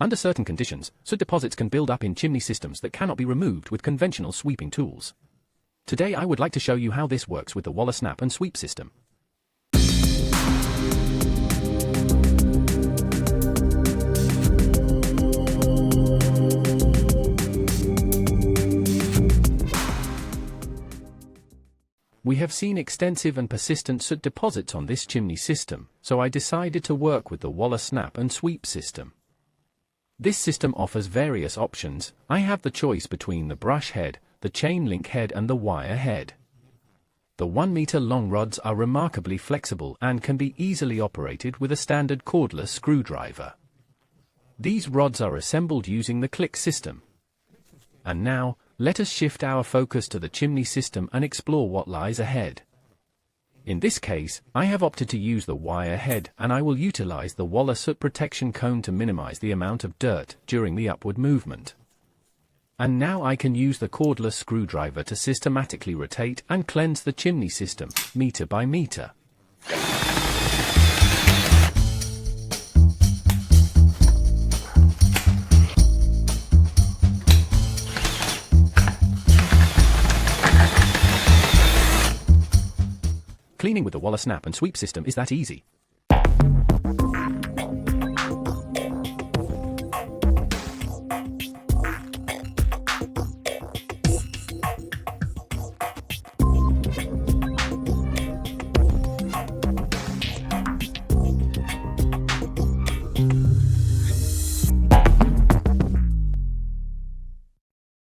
Under certain conditions, soot deposits can build up in chimney systems that cannot be removed with conventional sweeping tools. Today I would like to show you how this works with the Wöhler Snap&Sweep system. We have seen extensive and persistent soot deposits on this chimney system, so I decided to work with the Wöhler Snap&Sweep system. This system offers various options. I have the choice between the brush head, the chain link head and the wire head. The 1 meter long rods are remarkably flexible and can be easily operated with a standard cordless screwdriver. These rods are assembled using the click system. And now, let us shift our focus to the chimney system and explore what lies ahead. In this case, I have opted to use the wire head and I will utilize the Wöhler soot protection cone to minimize the amount of dirt during the upward movement. And now I can use the cordless screwdriver to systematically rotate and cleanse the chimney system, meter by meter. Cleaning with the Wöhler Snap&Sweep system is that easy.